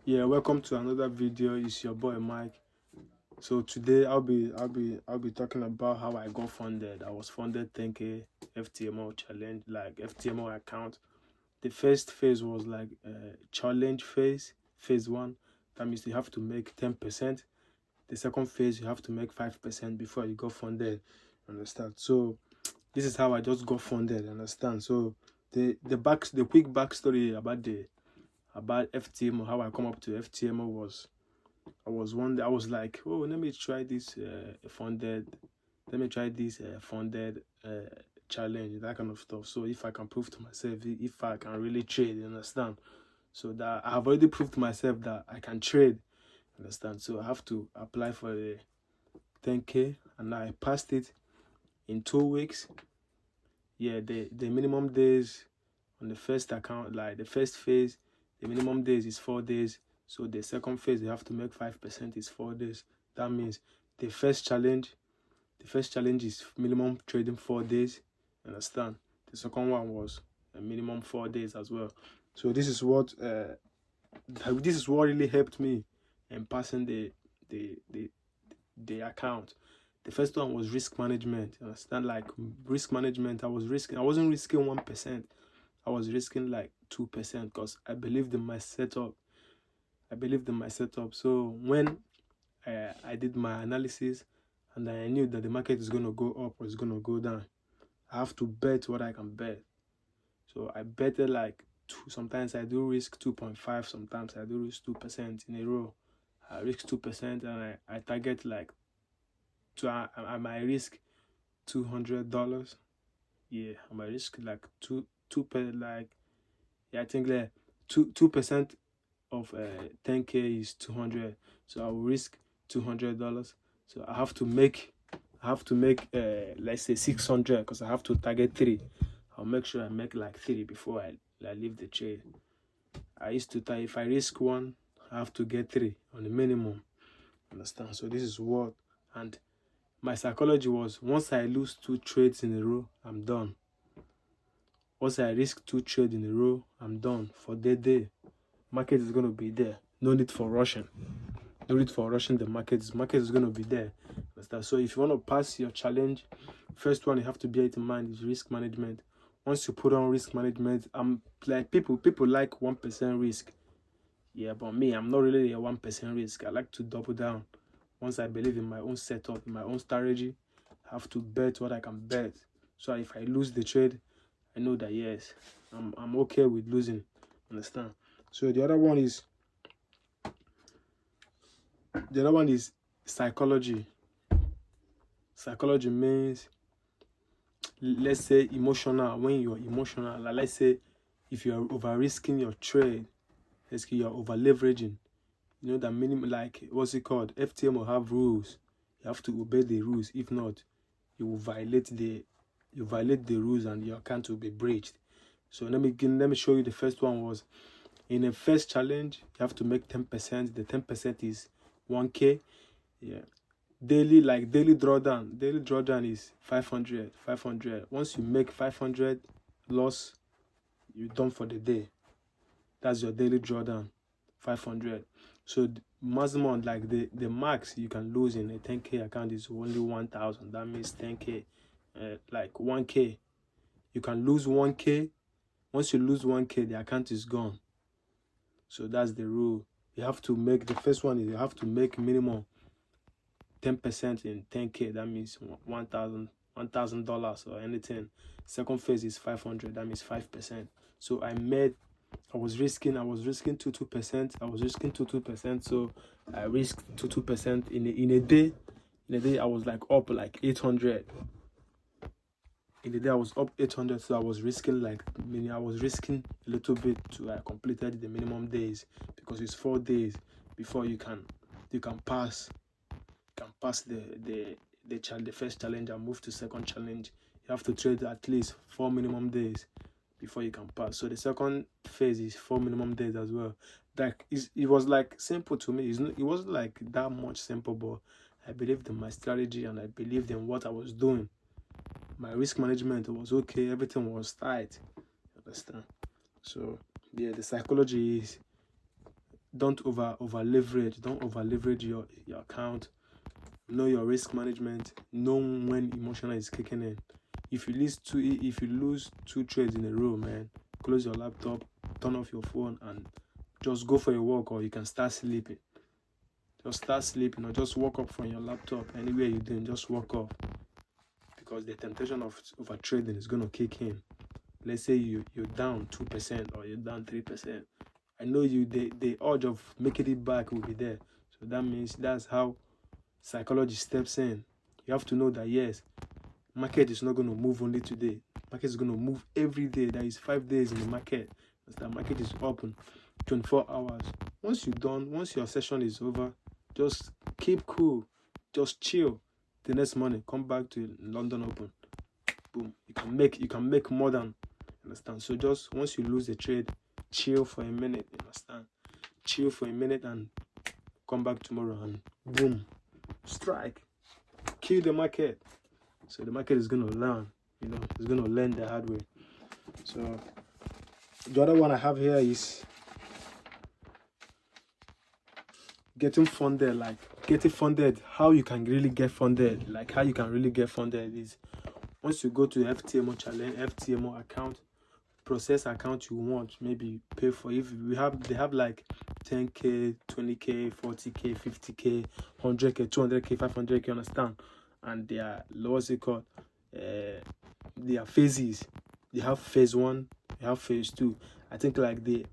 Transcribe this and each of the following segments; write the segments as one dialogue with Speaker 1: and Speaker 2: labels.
Speaker 1: Yeah, welcome to another video. It's your boy Mike. So today I'll be talking about how I got funded. I was funded 10K FTMO challenge, like FTMO account. The first phase was like challenge phase one. That means you have to make 10%. The second phase you have to make 5% before you got funded. Understand? So this is how I just got funded. Understand? So the quick backstory about FTMO, how I come up to FTMO was one day I was like, oh, let me try this funded challenge, that kind of stuff. So if I can prove to myself, if I can really trade, you understand? So that I have already proved to myself that I can trade, understand? So I have to apply for the 10K, and I passed it in 2 weeks. Yeah, the minimum days on the first account, like the first phase, the minimum days is 4 days. So the second phase, you have to make 5% is 4 days. That means the first challenge is minimum trading 4 days. Understand? The second one was a minimum 4 days as well. So this is what really helped me in passing the account. The first one was risk management. Understand? Like risk management, I wasn't risking 1%. I was risking like 2% because I believed in my setup. So when I did my analysis and I knew that the market is going to go up or it's going to go down, I have to bet what I can bet. So I betted like sometimes I do risk 2.5, sometimes I do risk 2% in a row. I risk 2% and I target like I might risk $200. Yeah, I might risk like two per like yeah, I think like 2% of 10K is 200. So I will risk $200. So I have to make let's say 600 because I have to target 3. I'll make sure I make like 3 before I leave the trade. I used to if I risk 1, I have to get 3 on the minimum. Understand? So this is what, and my psychology was, once I lose 2 trades in a row, I'm done. Once I risk 2 trades in a row, I'm done for the day. Market is going to be there. No need for rushing. No need for rushing the market. Market is going to be there. Understand? So if you want to pass your challenge, first one you have to bear it in mind is risk management. Once you put on risk management, I'm like people like 1% risk. Yeah, but me, I'm not really a 1% risk. I like to double down. Once I believe in my own setup, in my own strategy, I have to bet what I can bet. So if I lose the trade, I know that yes, I'm okay with losing. Understand? So the other one is psychology. Psychology means, let's say, emotional. When you're emotional, like let's say if you're over risking your trade, let's say you're over leveraging, you know that minimum, like what's it called? FTMO have rules. You have to obey the rules. If not, you will violate the rules and your account will be breached. So let me show you. The first one was in a first challenge, you have to make 10%. The 10% is 1K. Yeah. Daily drawdown is 500. Once you make 500 loss, you're done for the day. That's your daily drawdown, 500. So maximum, like the max you can lose in a 10K account is only 1,000. That means 10K, like 1K. You can lose 1K. Once you lose 1K, the account is gone. So that's the rule. You have to make, the first one is you have to make minimum 10% in 10K. That means $1,000 or anything. Second phase is 500. That means 5%. So I was risking 2%. I was risking 2%. So I risked 2% in a day. In a day I was like up like 800. In the day I was up 800. So I was risking a little bit to I completed the minimum days, because it's 4 days before you can pass the first challenge and move to second challenge. You have to trade at least 4 minimum days before you can pass. So the second phase is 4 minimum days as well. Like it was like simple to me. It wasn't like that much simple, but I believed in my strategy and I believed in what I was doing. My risk management was okay. Everything was tight. Understand? So yeah, the psychology is don't over leverage. Don't over leverage your account. Know your risk management. Know when emotional is kicking in. If you lose two trades in a row, man, close your laptop, turn off your phone, and just go for a walk, or you can start sleeping. Just start sleeping, or just walk up from your laptop. Anywhere you're doing, just walk up, because the temptation of over trading is gonna kick in. Let's say you're down 2% or you're down 3%. I know the urge of making it back will be there. So that means that's how psychology steps in. You have to know that yes, market is not going to move only today. Market is going to move every day. There is 5 days in the market. The market is open 24 hours. Once you're done, once your session is over, just keep cool. Just chill. The next morning, come back to London Open. Boom. You can make more than, understand? So just once you lose the trade, chill for a minute, understand? Chill for a minute and come back tomorrow and boom, strike. Kill the market. So the market is going to learn, it's going to learn the hard way. So the other one I have here is getting funded. Like getting funded, how you can really get funded. Like how you can really get funded is once you go to the FTMO challenge, FTMO account, process account you want, maybe pay for. If they have like 10k, 20k, 40k, 50k, 100k, 200k, 500k, understand? And they are, what's it called? They are phases. They have phase 1, they have phase 2. I think like the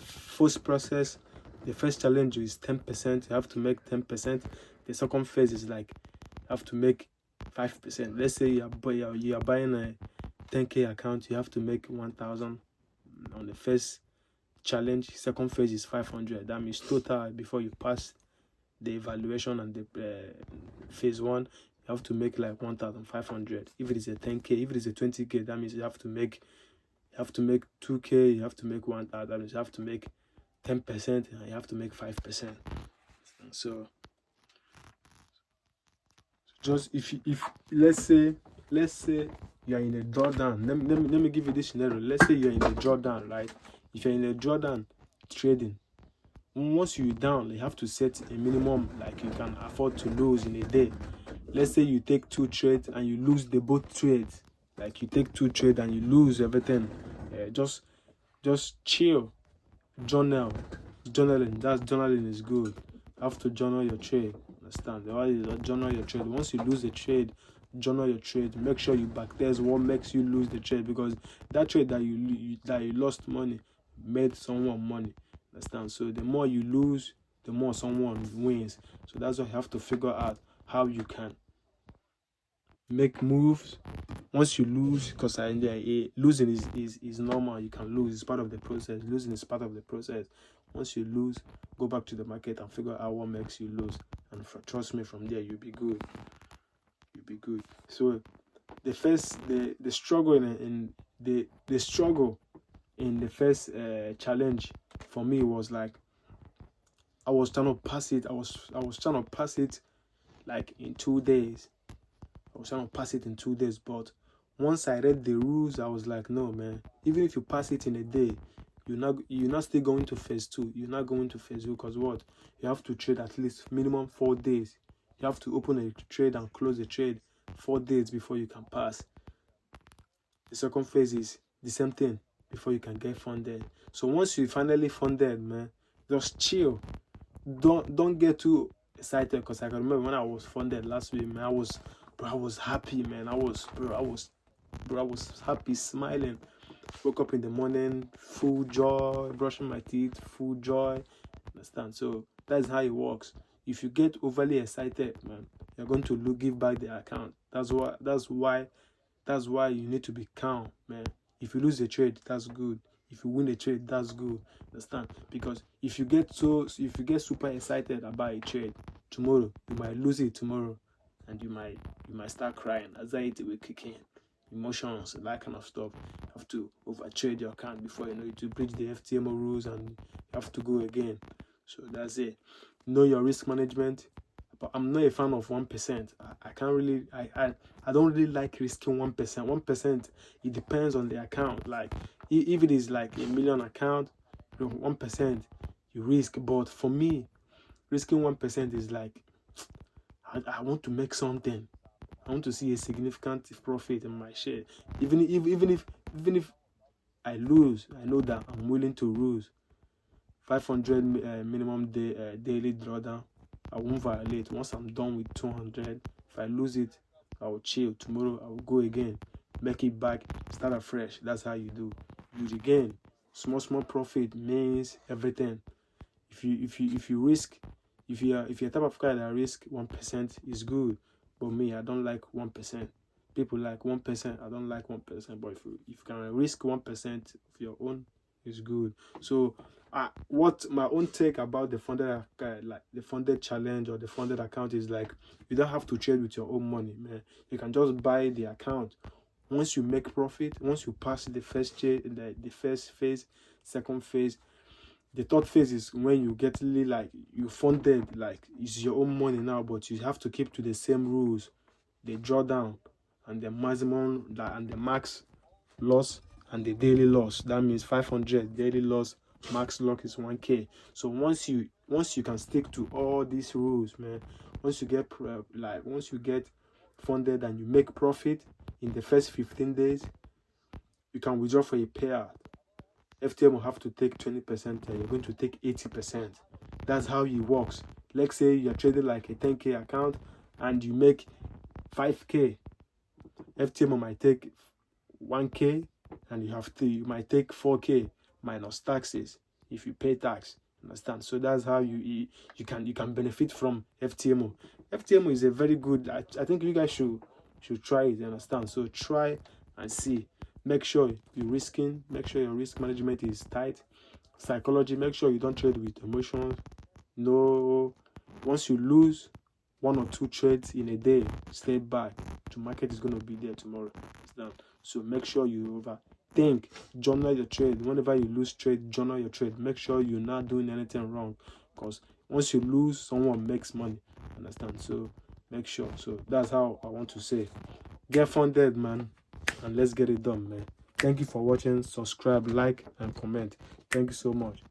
Speaker 1: first process, the first challenge is 10%. You have to make 10%. The second phase is like you have to make 5%. Let's say you are buying a 10k account, you have to make 1,000 on the first challenge. Second phase is 500. That means total, before you pass the evaluation and the phase 1, you have to make like 1,500. If it is a 10k, if it is a 20k, that means you have to make 2k, you have to make 1,000. That means you have to make 10%, and you have to make 5%. So just if let's say you are in a drawdown. Let me give you this scenario. Let's say you're in a drawdown, right? If you're in a drawdown trading, once you're down, you have to set a minimum like you can afford to lose in a day. Let's say you take 2 trades and you lose the both trades. Like you take 2 trades and you lose everything. Just chill. Journaling. Journaling is good. You have to journal your trade. Understand? Journal your trade. Once you lose the trade, journal your trade. Make sure you backtest what makes you lose the trade, because that trade that you lost money made someone money. Understand? So the more you lose, the more someone wins. So that's why you have to figure out how you can make moves once you lose, because losing is normal. You can lose, it's part of the process. Losing is part of the process. Once you lose, go back to the market and figure out what makes you lose, and trust me, from there you'll be good. So the struggle in the first challenge for me was like I was trying to pass it. I was trying to pass it like in 2 days. I was trying to pass it in 2 days, but once I read the rules, I was like, no, man. Even if you pass it in a day, you're not still going to phase 2. You're not going to phase 2 because what? You have to trade at least minimum 4 days. You have to open a trade and close the trade 4 days before you can pass. The second phase is the same thing before you can get funded. So once you finally funded, man, just chill. Don't get too excited, because I can remember when I was funded last week, man, I was happy, man. I was happy, smiling. Woke up in the morning, full joy, brushing my teeth, full joy. Understand? So that's how it works. If you get overly excited, man, you're going to give back the account. That's why you need to be calm, man. If you lose a trade, that's good. If you win a trade, that's good. Understand? Because if you get super excited about a trade, tomorrow you might lose it tomorrow, and you might start crying. Anxiety will kick in, emotions, that kind of stuff. You have to overtrade your account before you know it, to breach the FTMO rules, and you have to go again. So that's it. Know your risk management. But I'm not a fan of 1%. I can't really. I don't really like risking 1%. 1%. It depends on the account. Like if it is like a million account, 1%. you risk. But for me, risking 1% is like, I want to make something. I want to see a significant profit in my share. Even if I lose, I know that I'm willing to lose. 500 minimum daily drawdown, I won't violate. Once I'm done with 200, if I lose it, I will chill. Tomorrow I will go again, make it back, start afresh. That's how you do it again. Small profit means everything. If you risk, if you're type of guy that risk 1% is good. But me, I don't like 1%. People like 1%. I don't like 1%. But if you can risk 1% of your own, is good. So what my own take about the funded like the funded challenge or the funded account is like, you don't have to trade with your own money, man. You can just buy the account. Once you make profit, once you pass the first the first phase, second phase, the third phase is when you get really like you funded, like it's your own money now, but you have to keep to the same rules, the drawdown and the maximum and the max loss and the daily loss. That means 500 daily loss, max loss is 1k. So once you can stick to all these rules, man, once you get funded and you make profit in the first 15 days, you can withdraw for a payout. FTM will have to take 20%, and you're going to take 80%. That's how it works. Let's say you're trading like a 10k account and you make 5k. FTM might take 1k and you might take 4k minus taxes if you pay tax. Understand? So that's how you can benefit from FTMO. FTMO is a very good. I think you guys should try it. Understand? So try and see. Make sure you're risking. Make sure your risk management is tight. Psychology. Make sure you don't trade with emotions. No. Once you lose 1 or 2 trades in a day, stay back. The market is going to be there tomorrow. So make sure you overthink. Journal your trade. Whenever you lose trade, journal your trade. Make sure you're not doing anything wrong, because once you lose, someone makes money. Understand? So make sure. So that's how I want to say, get funded, man, and let's get it done, man. Thank you for watching. Subscribe, like, and comment. Thank you so much.